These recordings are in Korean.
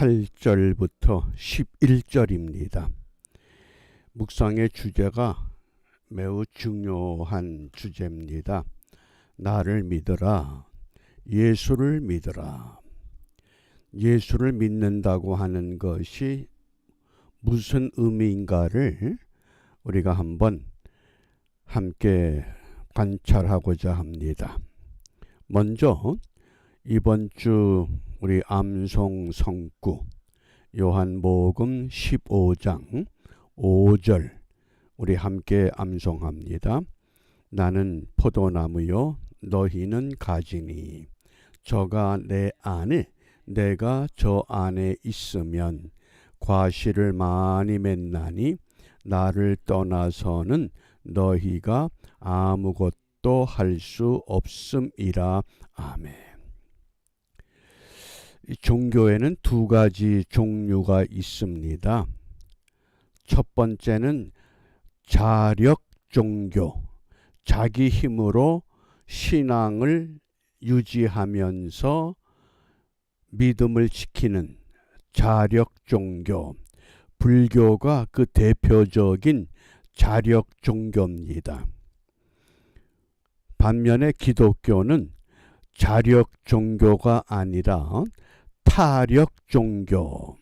8절부터 11절입니다. 묵상의 주제가 매우 중요한 주제입니다. 나를 믿으라, 예수를 믿으라. 예수를 믿는다고 하는 것이 무슨 의미인가를 우리가 한번 함께 관찰하고자 합니다. 먼저 이번 주 우리 암송 성구 요한복음 15장 5절 우리 함께 암송합니다. 나는 포도나무요 너희는 가지니 저가 내 안에 내가 저 안에 있으면 과실을 많이 맺나니 나를 떠나서는 너희가 아무것도 할 수 없음이라. 아멘. 종교에는 두 가지 종류가 있습니다. 첫 번째는 자력 종교, 자기 힘으로 신앙을 유지하면서 믿음을 지키는 자력 종교, 불교가 그 대표적인 자력 종교입니다. 반면에 기독교는 자력 종교가 아니라 타력 종교,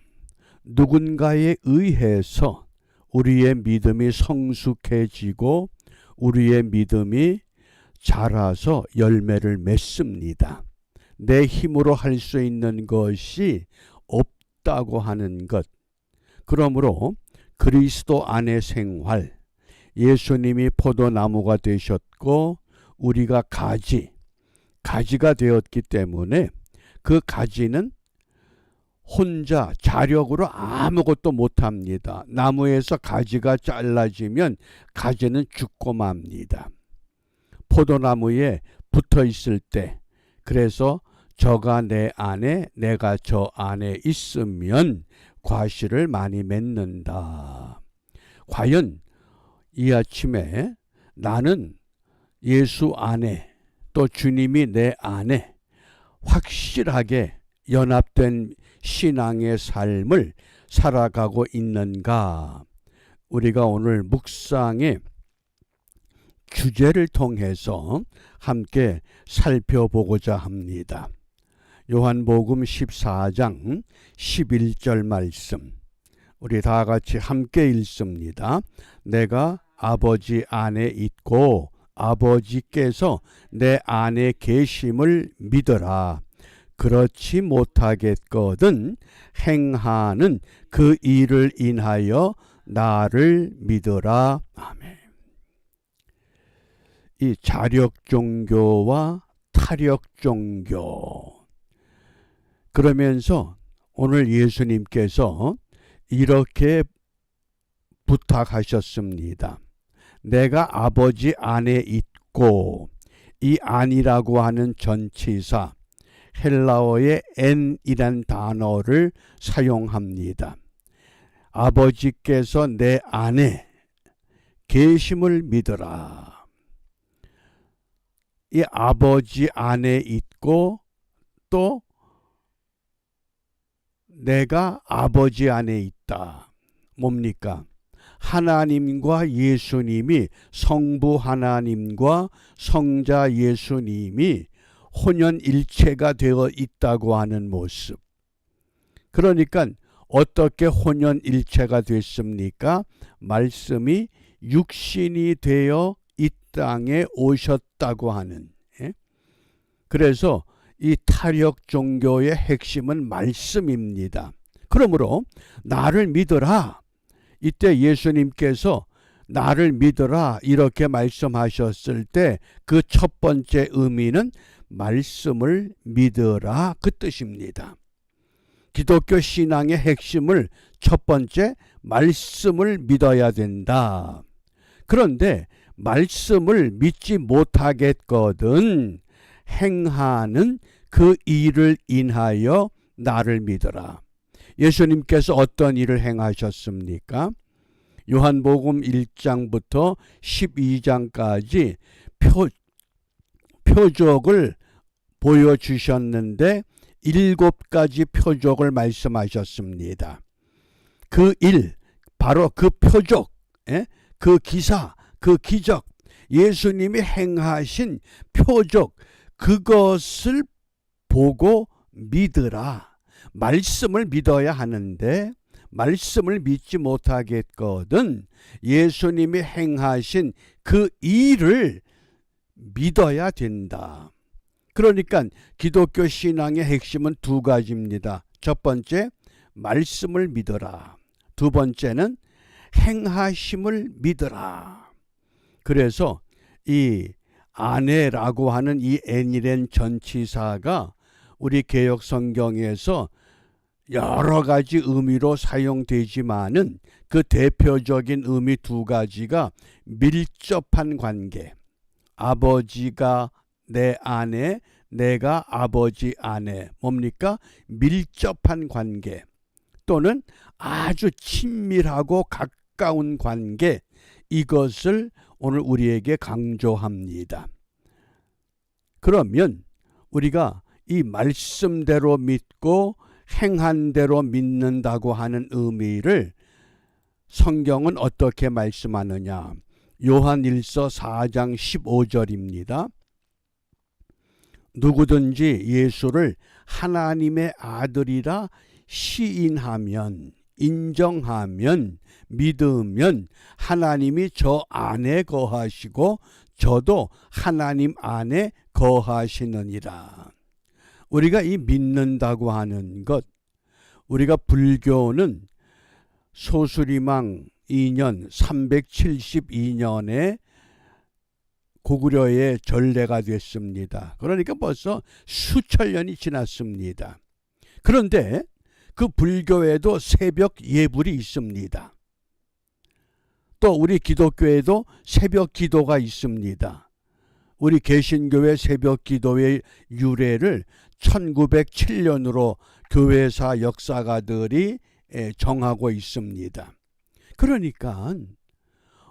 누군가에 의해서 우리의 믿음이 성숙해지고 우리의 믿음이 자라서 열매를 맺습니다. 내 힘으로 할 수 있는 것이 없다고 하는 것. 그러므로 그리스도 안의 생활, 예수님이 포도나무가 되셨고 우리가 가지가 되었기 때문에 그 가지는 혼자 자력으로 아무것도 못합니다. 나무에서 가지가 잘라지면 가지는 죽고 맙니다. 포도나무에 붙어 있을 때, 그래서 저가 내 안에 내가 저 안에 있으면 과실을 많이 맺는다. 과연 이 아침에 나는 예수 안에 또 주님이 내 안에 확실하게 연합된 신앙의 삶을 살아가고 있는가? 우리가 오늘 묵상의 주제를 통해서 함께 살펴보고자 합니다. 요한복음 14장 11절 말씀 우리 다 같이 함께 읽습니다. 내가 아버지 안에 있고 아버지께서 내 안에 계심을 믿어라. 그렇지 못하겠거든 행하는 그 일을 인하여 나를 믿어라. 아멘. 이 자력 종교와 타력 종교. 그러면서 오늘 예수님께서 이렇게 부탁하셨습니다. 내가 아버지 안에 있고, 이 안이라고 하는 전치사 헬라어의 엔이란 단어를 사용합니다. 아버지께서 내 안에 계심을 믿어라. 이 아버지 안에 있고 또 내가 아버지 안에 있다. 뭡니까? 하나님과 예수님이, 성부 하나님과 성자 예수님이 혼연일체가 되어 있다고 하는 모습. 그러니까 어떻게 혼연일체가 됐습니까? 말씀이 육신이 되어 이 땅에 오셨다고 하는. 그래서 이 타력 종교의 핵심은 말씀입니다. 그러므로 나를 믿어라. 이때 예수님께서 나를 믿어라 이렇게 말씀하셨을 때 그 첫 번째 의미는 말씀을 믿어라 그 뜻입니다. 기독교 신앙의 핵심을 첫 번째 말씀을 믿어야 된다. 그런데 말씀을 믿지 못하겠거든 행하는 그 일을 인하여 나를 믿어라. 예수님께서 어떤 일을 행하셨습니까? 요한복음 1장부터 12장까지 표적을 보여주셨는데 7가지 표적을 말씀하셨습니다. 그 일, 바로 그 표적, 그 기사, 그 기적, 예수님이 행하신 표적, 그것을 보고 믿으라. 말씀을 믿어야 하는데 말씀을 믿지 못하겠거든 예수님이 행하신 그 일을 믿어야 된다. 그러니까 기독교 신앙의 핵심은 2가지입니다. 첫 번째, 말씀을 믿어라. 두 번째는 행하심을 믿어라. 그래서 이 아내라고 하는 이 애니렌 전치사가 우리 개역 성경에서 여러 가지 의미로 사용되지만은 그 대표적인 의미 2가지가 밀접한 관계, 아버지가 내 아내, 내가 아버지 아내, 뭡니까? 밀접한 관계 또는 아주 친밀하고 가까운 관계, 이것을 오늘 우리에게 강조합니다. 그러면 우리가 이 말씀대로 믿고 행한 대로 믿는다고 하는 의미를 성경은 어떻게 말씀하느냐? 요한일서 4장 15절입니다. 누구든지 예수를 하나님의 아들이라 시인하면, 인정하면, 믿으면 하나님이 저 안에 거하시고 저도 하나님 안에 거하시느니라. 우리가 이 믿는다고 하는 것, 우리가 불교는 소수리망 2년 372년에 고구려의 전례가 됐습니다. 그러니까 벌써 수천 년이 지났습니다. 그런데 그 불교에도 새벽 예불이 있습니다. 또 우리 기독교에도 새벽 기도가 있습니다. 우리 개신교회 새벽 기도의 유래를 1907년으로 교회사 역사가들이 정하고 있습니다. 그러니까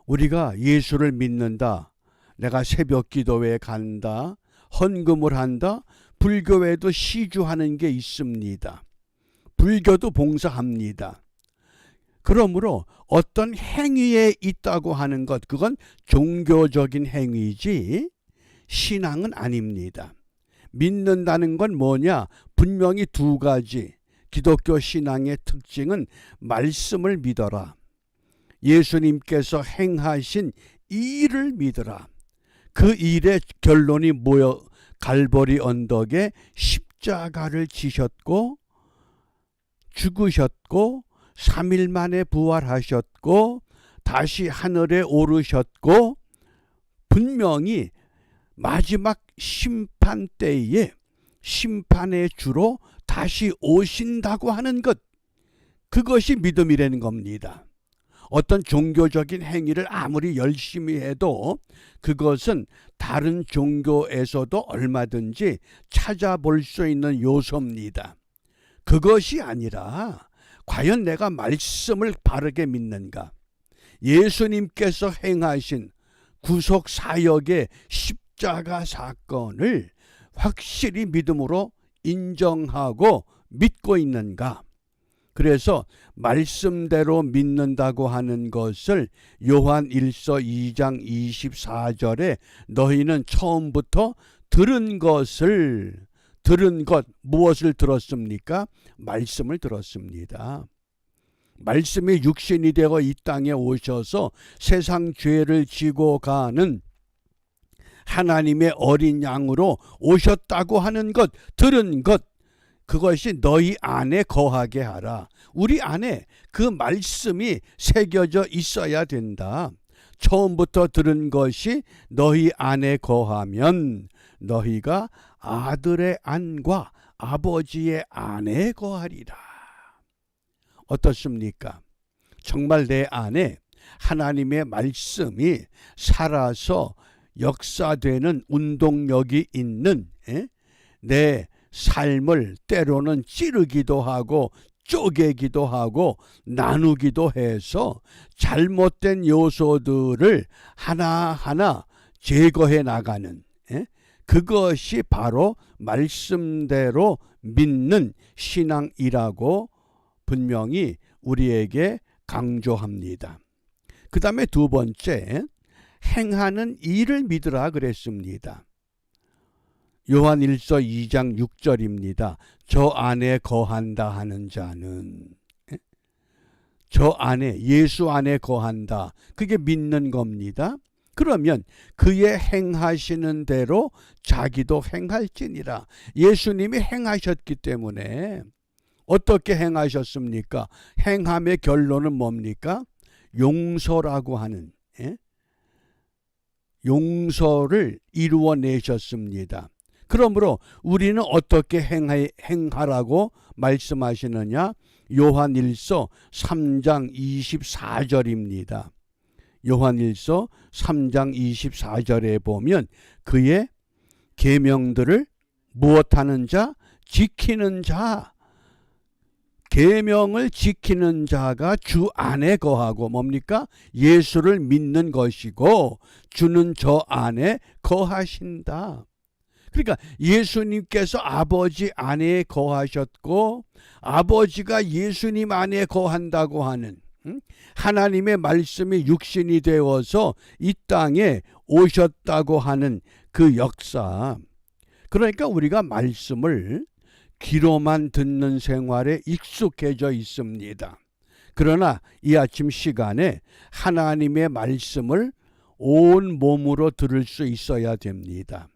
우리가 예수를 믿는다, 내가 새벽 기도회에 간다, 헌금을 한다, 불교에도 시주하는 게 있습니다. 불교도 봉사합니다. 그러므로 어떤 행위에 있다고 하는 것, 그건 종교적인 행위지 신앙은 아닙니다. 믿는다는 건 뭐냐? 분명히 2가지. 기독교 신앙의 특징은 말씀을 믿어라. 예수님께서 행하신 일을 믿어라. 그 일의 결론이 뭐여? 갈보리 언덕에 십자가를 지셨고 죽으셨고 3일 만에 부활하셨고 다시 하늘에 오르셨고 분명히 마지막 심판 때에 심판의 주로 다시 오신다고 하는 것, 그것이 믿음이라는 겁니다. 어떤 종교적인 행위를 아무리 열심히 해도 그것은 다른 종교에서도 얼마든지 찾아볼 수 있는 요소입니다. 그것이 아니라 과연 내가 말씀을 바르게 믿는가? 예수님께서 행하신 구속 사역의 십자가 사건을 확실히 믿음으로 인정하고 믿고 있는가? 그래서 말씀대로 믿는다고 하는 것을 요한 1서 2장 24절에 너희는 처음부터 들은 것 무엇을 들었습니까? 말씀을 들었습니다. 말씀이 육신이 되어 이 땅에 오셔서 세상 죄를 지고 가는 하나님의 어린 양으로 오셨다고 하는 것, 들은 것, 그것이 너희 안에 거하게 하라. 우리 안에 그 말씀이 새겨져 있어야 된다. 처음부터 들은 것이 너희 안에 거하면 너희가 아들의 안과 아버지의 안에 거하리라. 어떻습니까? 정말 내 안에 하나님의 말씀이 살아서 역사되는 운동력이 있는 내 삶을 때로는 찌르기도 하고 쪼개기도 하고 나누기도 해서 잘못된 요소들을 하나하나 제거해 나가는 그것이 바로 말씀대로 믿는 신앙이라고 분명히 우리에게 강조합니다. 그 다음에 두 번째, 행하는 일을 믿으라 그랬습니다. 요한일서 2장 6절입니다. 저 안에 거한다 하는 자는, 저 안에, 예수 안에 거한다. 그게 믿는 겁니다. 그러면 그의 행하시는 대로 자기도 행할지니라. 예수님이 행하셨기 때문에 어떻게 행하셨습니까? 행함의 결론은 뭡니까? 용서라고 하는, 용서를 이루어내셨습니다. 그러므로 우리는 어떻게 행하라고 말씀하시느냐? 요한일서 3장 24절입니다. 요한일서 3장 24절에 보면 그의 계명들을 무엇하는 자? 지키는 자. 계명을 지키는 자가 주 안에 거하고 뭡니까? 예수를 믿는 것이고 주는 저 안에 거하신다. 그러니까 예수님께서 아버지 안에 거하셨고 아버지가 예수님 안에 거한다고 하는 하나님의 말씀이 육신이 되어서 이 땅에 오셨다고 하는 그 역사. 그러니까 우리가 말씀을 귀로만 듣는 생활에 익숙해져 있습니다. 그러나 이 아침 시간에 하나님의 말씀을 온 몸으로 들을 수 있어야 됩니다.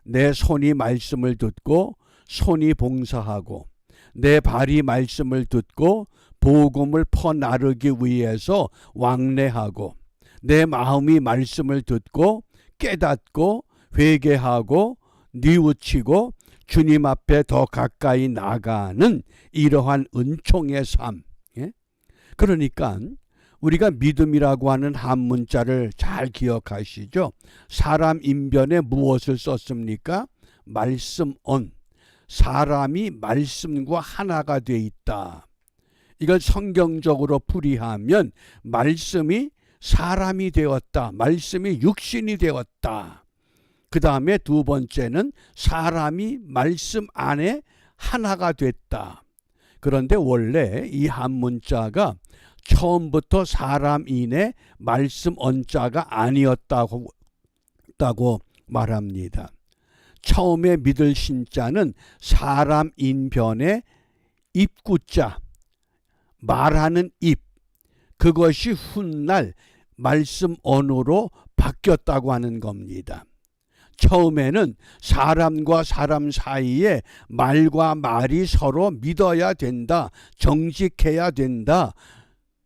내 손이 말씀을 듣고 손이 봉사하고 내 발이 말씀을 듣고 복음을 퍼나르기 위해서 왕래하고 내 마음이 말씀을 듣고 깨닫고 회개하고 뉘우치고 주님 앞에 더 가까이 나가는 이러한 은총의 삶. 그러니까 우리가 믿음이라고 하는 한문자를 잘 기억하시죠? 사람 인변에 무엇을 썼습니까? 말씀언. 사람이 말씀과 하나가 돼 있다. 이걸 성경적으로 풀이하면 말씀이 사람이 되었다. 말씀이 육신이 되었다. 그 다음에 두 번째는 사람이 말씀 안에 하나가 됐다. 그런데 원래 이 한문자가 처음부터 사람인의 말씀 언자가 아니었다고 말합니다. 처음에 믿을 신자는 사람 인변의 입구자, 말하는 입, 그것이 훗날 말씀 언어로 바뀌었다고 하는 겁니다. 처음에는 사람과 사람 사이에 말과 말이 서로 믿어야 된다, 정직해야 된다,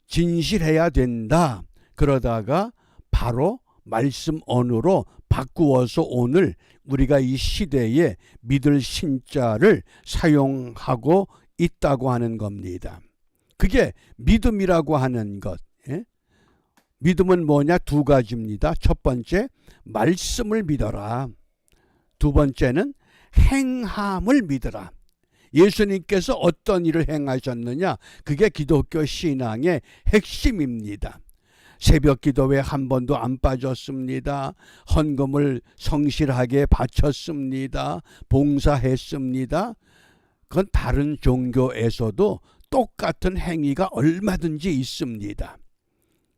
진실해야 된다. 그러다가 바로 말씀 언어로 바꾸어서 오늘 우리가 이 시대에 믿을 신자를 사용하고 있다고 하는 겁니다. 그게 믿음이라고 하는 것. 믿음은 뭐냐? 두 가지입니다. 첫 번째, 말씀을 믿어라. 두 번째는 행함을 믿어라. 예수님께서 어떤 일을 행하셨느냐? 그게 기독교 신앙의 핵심입니다. 새벽 기도에 한 번도 안 빠졌습니다. 헌금을 성실하게 바쳤습니다. 봉사했습니다. 그건 다른 종교에서도 똑같은 행위가 얼마든지 있습니다.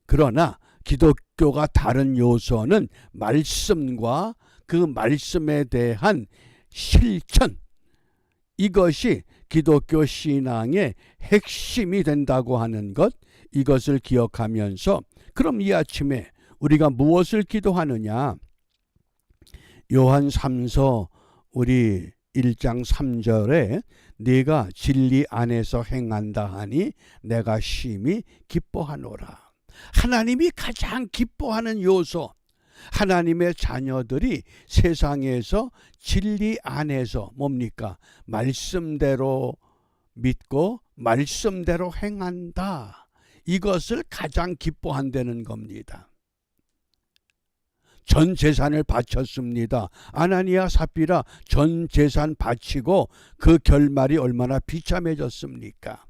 그러나 기독교가 다른 요소는 말씀과 그 말씀에 대한 실천, 이것이 기독교 신앙의 핵심이 된다고 하는 것, 이것을 기억하면서 그럼 이 아침에 우리가 무엇을 기도하느냐? 요한 3서 우리 1장 3절에 네가 진리 안에서 행한다 하니 내가 심히 기뻐하노라. 하나님이 가장 기뻐하는 요소, 하나님의 자녀들이 세상에서 진리 안에서 뭡니까? 말씀대로 믿고 말씀대로 행한다. 이것을 가장 기뻐한다는 겁니다. 전 재산을 바쳤습니다. 아나니아 삽비라 전 재산 바치고 그 결말이 얼마나 비참해졌습니까?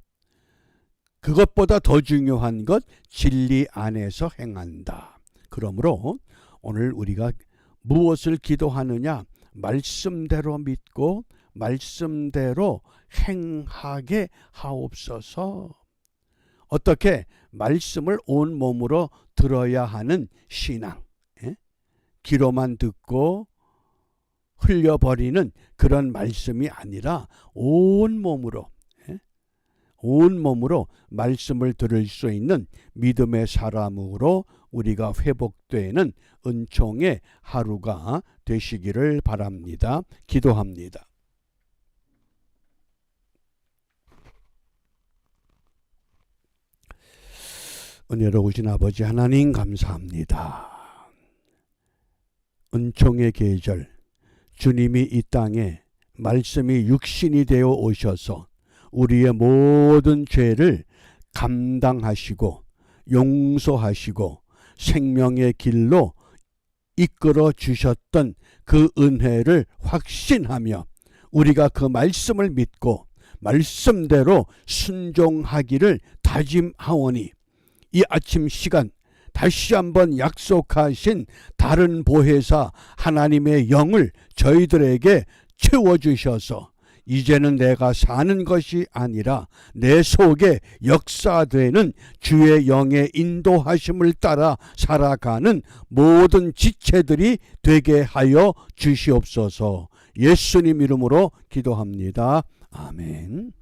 그것보다 더 중요한 것, 진리 안에서 행한다. 그러므로 오늘 우리가 무엇을 기도하느냐? 말씀대로 믿고 말씀대로 행하게 하옵소서. 어떻게? 말씀을 온 몸으로 들어야 하는 신앙. 귀로만 듣고 흘려버리는 그런 말씀이 아니라 온 몸으로 말씀을 들을 수 있는 믿음의 사람으로 우리가 회복되는 은총의 하루가 되시기를 바랍니다. 기도합니다. 은혜로우신 아버지 하나님 감사합니다. 은총의 계절, 주님이 이 땅에 말씀이 육신이 되어 오셔서 우리의 모든 죄를 감당하시고 용서하시고 생명의 길로 이끌어 주셨던 그 은혜를 확신하며 우리가 그 말씀을 믿고 말씀대로 순종하기를 다짐하오니 이 아침 시간 다시 한번 약속하신 다른 보혜사 하나님의 영을 저희들에게 채워주셔서 이제는 내가 사는 것이 아니라 내 속에 역사되는 주의 영의 인도하심을 따라 살아가는 모든 지체들이 되게 하여 주시옵소서. 예수님 이름으로 기도합니다. 아멘.